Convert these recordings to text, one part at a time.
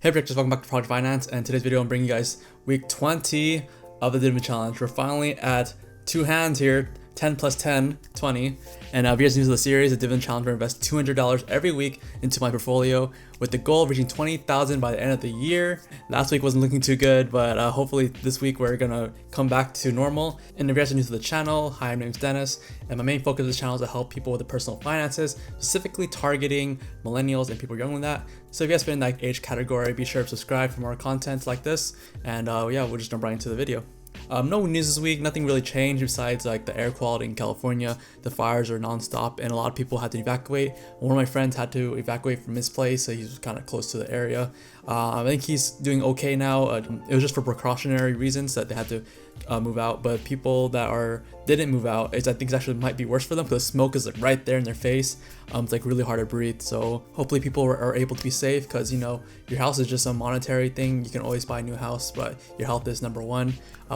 Hey Projectors, welcome back to Project Finance, and today's video I'm bringing you guys week 20 of the Dividend challenge. We're finally at two hands here, 10 plus 10, 20. And if you guys are new to the series, the Dividend challenge will invest $200 every week into my portfolio with the goal of reaching 20,000 by the end of the year. Last week wasn't looking too good, but hopefully this week we're gonna come back to normal. And if you guys are new to the channel, hi, my name is Dennis, and my main focus of this channel is to help people with their personal finances, specifically targeting millennials and people younger than that. So if you guys fit in that age category, be sure to subscribe for more content like this. And yeah, we'll just jump right into the video. No news this week, nothing really changed besides like the air quality in California. The fires are non-stop and a lot of people had to evacuate. One of my friends had to evacuate from his place, so he's kind of close to the area. I think he's doing okay now. It was just for precautionary reasons that they had to move out, but people that didn't move out, I think it actually might be worse for them because smoke is like right there in their face. It's like really hard to breathe. So hopefully people are able to be safe, because you know your house is just a monetary thing. You can always buy a new house, but your health is number one.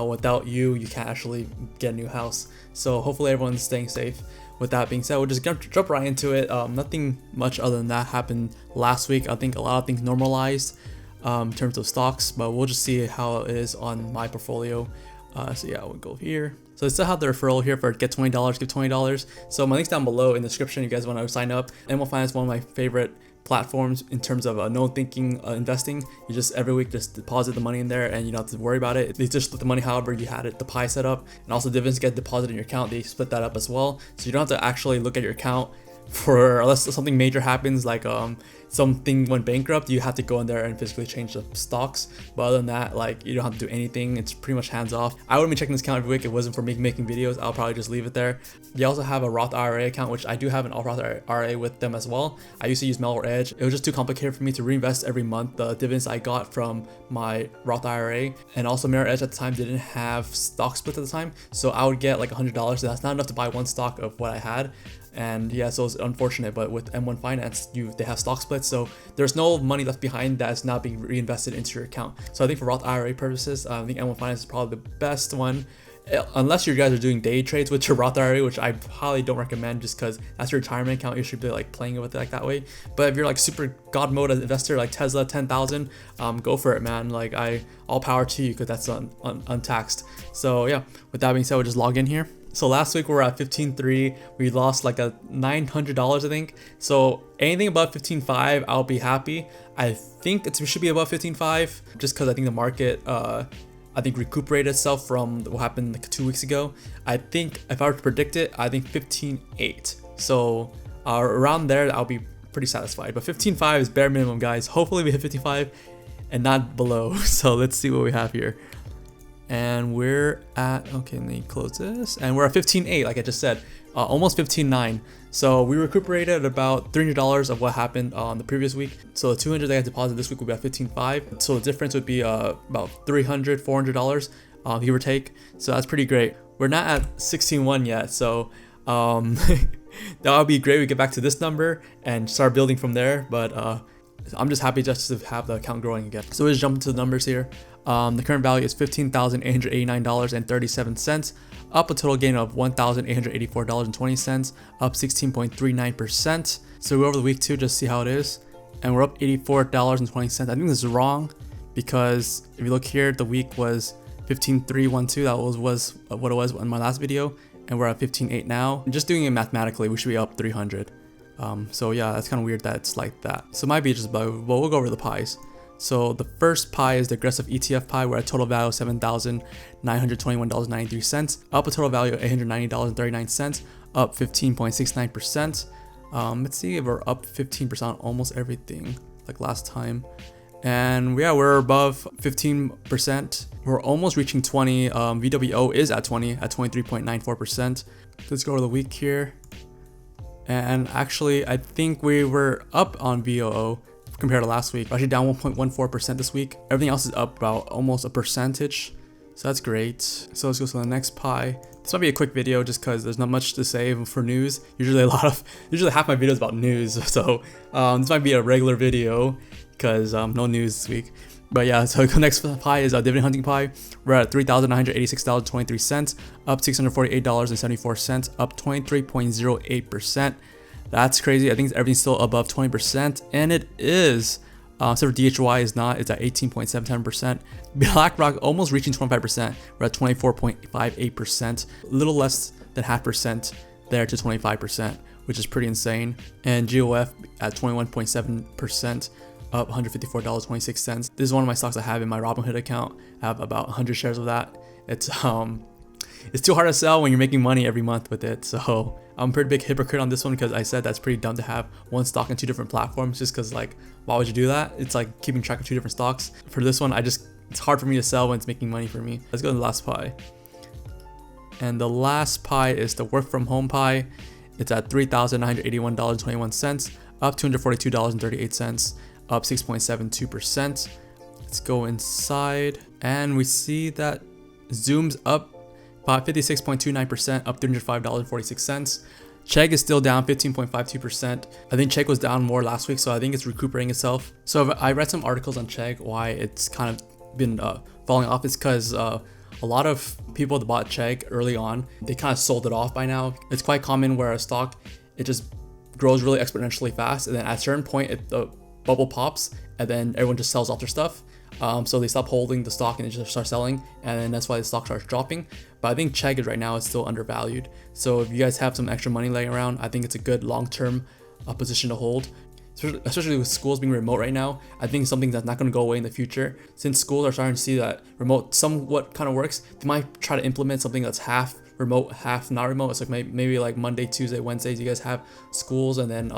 Without you can't actually get a new house. So hopefully everyone's staying safe. With that being said, we'll just jump right into it. Nothing much other than that happened last week. I think a lot of things normalized in terms of stocks, but we'll just see how it is on my portfolio. So yeah, we'll go here. So I still have the referral here for get $20, give $20. So my link's down below in the description if you guys want to sign up. M1 Finance is one of my favorite platforms in terms of no thinking investing. You just every week just deposit the money in there and you don't have to worry about it. They just split the money however you had it, the pie set up, and also dividends get deposited in your account. They split that up as well, so you don't have to actually look at your account for unless something major happens, like something went bankrupt, you have to go in there and physically change the stocks. But other than that, like, you don't have to do anything. It's pretty much hands off. I wouldn't be checking this account every week if it wasn't for me making videos. I'll probably just leave it there. They also have a Roth IRA account, which I do have an Roth IRA with them as well. I used to use Mellow Edge. It was just too complicated for me to reinvest every month the dividends I got from my Roth IRA. And also Mirror Edge at the time didn't have stock splits at the time, so I would get like $100, and that's not enough to buy one stock of what I had. And yeah, so it's unfortunate, but with M1 Finance, they have stock splits, so there's no money left behind that is not being reinvested into your account. So I think for Roth IRA purposes, I think M1 Finance is probably the best one, unless you guys are doing day trades with your Roth IRA, which I highly don't recommend, just because that's your retirement account. You should be like playing with it like that way. But if you're like super god mode investor like Tesla 10,000, go for it, man. Like all power to you, because that's untaxed. So yeah, with that being said, we'll just log in here. So last week we were at 15.3. We lost like a $900, I think. So anything above 15.5, I'll be happy. I think it should be above 15.5, just because I think the market I think recuperated itself from what happened like 2 weeks ago. I think if I were to predict it, I think 15.8. So around there, I'll be pretty satisfied. But 15.5 is bare minimum, guys. Hopefully we hit 55 and not below. So let's see what we have here. And we're at, okay, let me close this. And we're at 15.8, like I just said, almost 15.9. So we recuperated about $300 of what happened on the previous week. So the $200 that I deposited this week will be at 15.5. So the difference would be about $300, $400, give or take. So that's pretty great. We're not at 16.1 yet, so that would be great. We get back to this number and start building from there. But I'm just happy just to have the account growing again. So let's jump into the numbers here. The current value is $15,889.37, up a total gain of $1,884.20, up 16.39%. So we go over the week 2 just to see how it is, and we're up $84.20. I think this is wrong, because if you look here, the week was 15.312. That was what it was in my last video, and we're at 15.8 now. And just doing it mathematically, we should be up 300. So yeah, that's kind of weird that it's like that. So it might be just bug, but we'll go over the pies. So the first pie is the aggressive ETF pie. We're at a total value of $7,921.93, up a total value of $890.39, up 15.69%. Let's see if we're up 15% on almost everything like last time. And yeah, we're above 15%. We're almost reaching 20. VWO is at 20 at 23.94%. Let's go to the week here. And actually, I think we were up on VOO compared to last week. We're actually down 1.14% this week. Everything else is up about almost a percentage. So that's great. So let's go to the next pie. This might be a quick video just because there's not much to say for news. Usually half my videos about news. So this might be a regular video because no news this week. But yeah, so the next pie is a dividend hunting pie. We're at $3,986.23, up $648.74, up 23.08%. That's crazy. I think everything's still above 20%, and it is So for DHY is not, it's at 18.77%. BlackRock almost reaching 25%. We're at 24.58%, a little less than 0.5% there to 25%, which is pretty insane. And GOF at 21.7%, up $154.26. This is one of my stocks I have in my Robinhood account. I have about 100 shares of that. It's too hard to sell when you're making money every month with it. So I'm a pretty big hypocrite on this one because I said that's pretty dumb to have one stock in two different platforms, just because like, why would you do that? It's like keeping track of two different stocks. For this one, it's hard for me to sell when it's making money for me. Let's go to the last pie. And the last pie is the work from home pie. It's at $3,981.21, up $242.38, up 6.72%. Let's go inside and we see that Zoom's up about 56.29%, up $305.46. Chegg is still down 15.52%. I think Chegg was down more last week, so I think it's recuperating itself. So I read some articles on Chegg why it's kind of been falling off. It's because a lot of people that bought Chegg early on, they kind of sold it off by now. It's quite common where a stock, it just grows really exponentially fast, and then at a certain point, the bubble pops, and then everyone just sells off their stuff. So they stop holding the stock and they just start selling, and then that's why the stock starts dropping. But I think Chegg right now is still undervalued. So if you guys have some extra money laying around, I think it's a good long-term position to hold. Especially with schools being remote right now, I think it's something that's not going to go away in the future. Since schools are starting to see that remote somewhat kind of works, they might try to implement something that's half remote, half not remote. It's like maybe like Monday, Tuesday, Wednesdays, you guys have schools, and then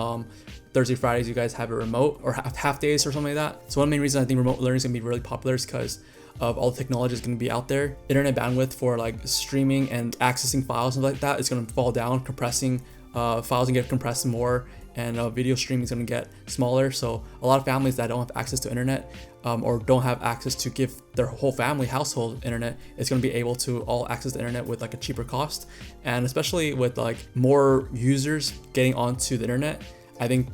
Thursday, Fridays, you guys have it remote, or half days or something like that. So one main reason I think remote learning is going to be really popular is because of all the technology is going to be out there. Internet bandwidth for like streaming and accessing files and like that is going to fall down, compressing files and get compressed more, and video streaming is going to get smaller. So a lot of families that don't have access to internet or don't have access to give their whole family household internet, is going to be able to all access the internet with like a cheaper cost. And especially with like more users getting onto the internet, I think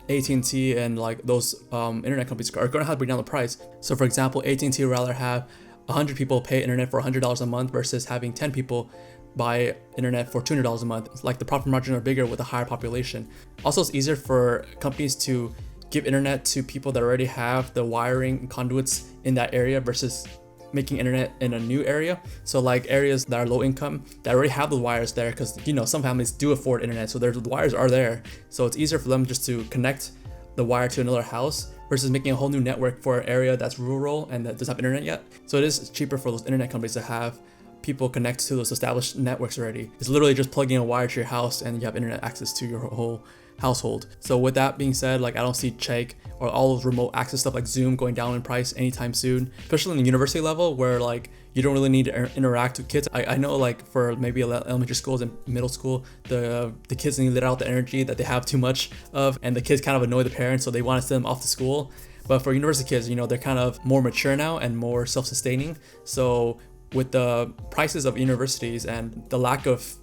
AT&T and like those internet companies are going to have to bring down the price. So for example, AT&T would rather have 100 people pay internet for $100 a month versus having 10 people buy internet for $200 a month. Like the profit margins are bigger with a higher population. Also, it's easier for companies to give internet to people that already have the wiring and conduits in that area versus making internet in a new area. So like areas that are low income that already have the wires there, because you know some families do afford internet, so the wires are there. So it's easier for them just to connect the wire to another house versus making a whole new network for an area that's rural and that doesn't have internet yet. So it is cheaper for those internet companies to have people connect to those established networks already. It's literally just plugging a wire to your house and you have internet access to your whole household. So with that being said, like I don't see Chegg or all those remote access stuff like Zoom going down in price anytime soon, especially in the university level where like you don't really need to interact with kids. I know like for maybe elementary schools and middle school, the kids need to let out the energy that they have too much of, and the kids kind of annoy the parents, so they want to send them off to school. But for university kids, you know, they're kind of more mature now and more self-sustaining. So with the prices of universities and the lack of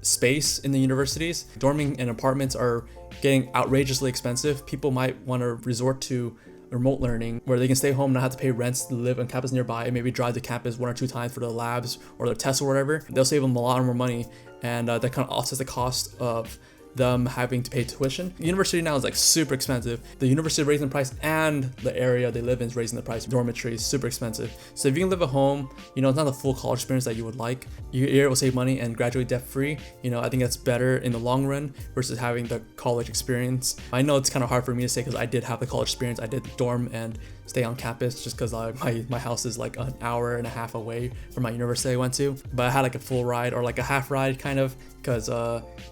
space in the universities, dorming and apartments are getting outrageously expensive. People might want to resort to remote learning where they can stay home, not have to pay rents to live on campus nearby, and maybe drive to campus 1 or 2 times for their labs or their tests or whatever. They'll save them a lot more money, and that kind of offsets the cost of them having to pay tuition. University now is like super expensive. The university is raising the price and the area they live in is raising the price. Dormitory is super expensive. So if you can live at home, you know, it's not the full college experience that you would like. You're able to save money and graduate debt free. You know, I think that's better in the long run versus having the college experience. I know it's kind of hard for me to say because I did have the college experience. I did dorm and stay on campus just because my house is like an hour and a half away from my university I went to. But I had like a full ride or like a half ride kind of, because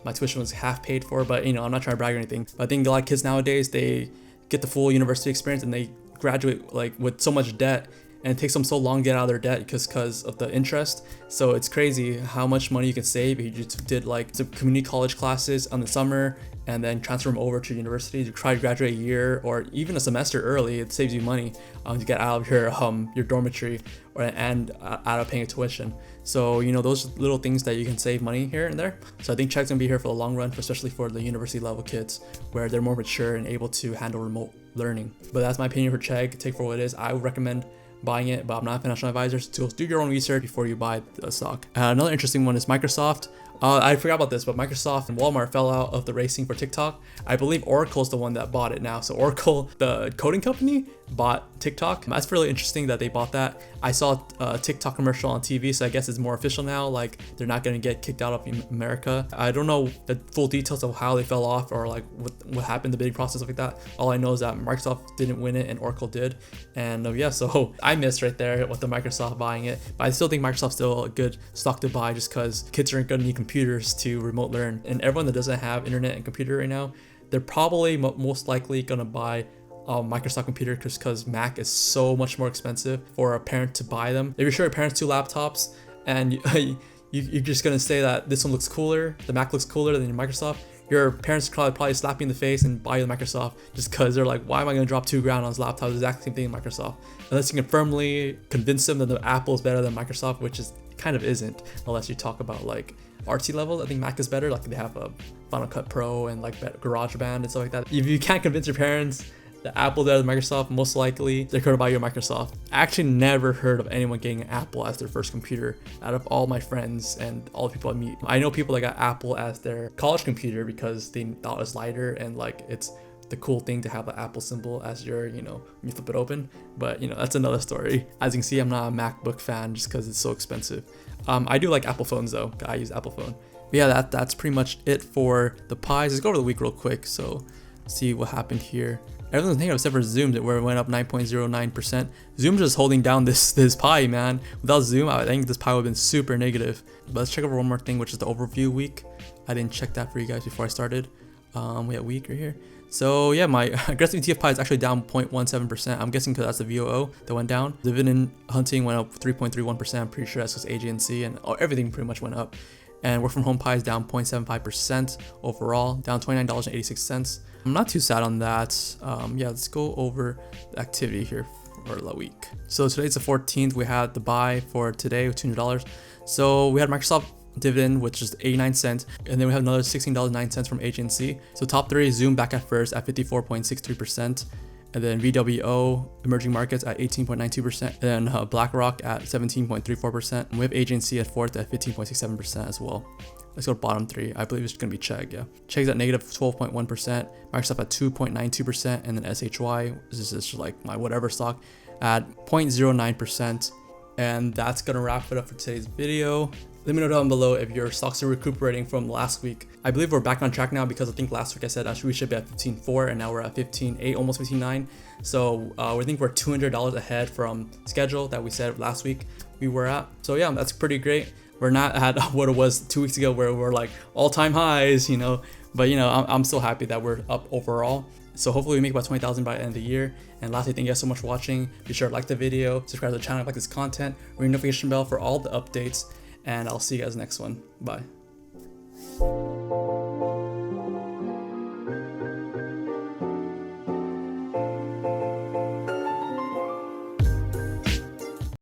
my tuition was half paid for. But you know, I'm not trying to brag or anything. But I think a lot of kids nowadays, they get the full university experience and they graduate like with so much debt, and it takes them so long to get out of their debt because of the interest. So it's crazy how much money you can save if you just did like some community college classes on the summer and then transfer them over to university to try to graduate a year or even a semester early. It saves you money to get out of your dormitory and out of paying tuition. So you know, those little things that you can save money here and there. So I think Chegg's gonna be here for the long run, especially for the university level kids where they're more mature and able to handle remote learning. But that's my opinion for Chegg. Take for what it is. I would recommend buying it, but I'm not a financial advisor, so do your own research before you buy the stock. Another interesting one is Microsoft. I forgot about this, but Microsoft and Walmart fell out of the racing for TikTok. I believe Oracle's the one that bought it now. So Oracle, the coding company, bought TikTok. That's really interesting that they bought that. I saw a TikTok commercial on TV, so I guess it's more official now. Like they're not gonna get kicked out of America. I don't know the full details of how they fell off or like what happened, the bidding process, stuff like that. All I know is that Microsoft didn't win it and Oracle did. And yeah, so I missed right there with the Microsoft buying it. But I still think Microsoft's still a good stock to buy just because kids aren't gonna need computers to remote learn. And everyone that doesn't have internet and computer right now, they're probably most likely gonna buy a Microsoft computer just because Mac is so much more expensive for a parent to buy them. If you're sure your parents two laptops and you're just gonna say that this one looks cooler, the Mac looks cooler than your Microsoft, your parents probably slap you in the face and buy you the Microsoft just because they're like, why am I gonna drop $2,000 on this laptop? It's the exact same thing in Microsoft. Unless you can firmly convince them that the Apple is better than Microsoft, which is kind of isn't, unless you talk about like artsy levels. I think Mac is better. Like they have a Final Cut Pro and like GarageBand and stuff like that. If you can't convince your parents the Apple better than Microsoft, most likely they're gonna buy you a Microsoft. I actually never heard of anyone getting an Apple as their first computer out of all my friends and all the people I meet. I know people that got Apple as their college computer because they thought it was lighter and like it's the cool thing to have the Apple symbol as your, when you flip it open. But that's another story. As you can see, I'm not a MacBook fan just because it's so expensive. I do like Apple phones though. I use Apple phone. But yeah, that's pretty much it for the pies. Let's go over the week real quick. So see what happened here. Everything's negative except for Zoom, where it went up 9.09%. Zoom's just holding down this pie, man. Without Zoom, I think this pie would have been super negative. But let's check over one more thing, which is the overview week. I didn't check that for you guys before I started. We have week right here. So yeah, my aggressive ETF pie is actually down 0.17%. I'm guessing because that's the VOO that went down. Dividend hunting went up 3.31%. I'm pretty sure that's because AGNC and everything pretty much went up. And work from home pie is down 0.75% overall, down $29.86. I'm not too sad on that. Yeah, let's go over the activity here for the week. So today's the 14th. We had the buy for today with $200. So we had Microsoft dividend, which is 89 cents, and then we have another $16.09 from AGNC. So top three, Zoom back at first at 54.63%. And then VWO, emerging markets at 18.92%, and then BlackRock at 17.34%. And we have agency at fourth at 15.67% as well. Let's go to bottom three. I believe it's going to be Chegg, yeah. Chegg's at negative 12.1%, Microsoft at 2.92%, and then SHY, this is just like my whatever stock, at 0.09%. And that's going to wrap it up for today's video. Let me know down below if your stocks are recuperating from last week. I believe we're back on track now because I think last week I said we should be at 15.4 and now we're at 15.8, almost 15.9. So I think we're $200 ahead from schedule that we said last week we were at. So yeah, that's pretty great. We're not at what it was 2 weeks ago where we're like all-time highs, but I'm still happy that we're up overall. So hopefully we make about 20,000 by the end of the year. And lastly, thank you guys so much for watching. Be sure to like the video, subscribe to the channel if you like this content, ring the notification bell for all the updates, and I'll see you guys next one. Bye.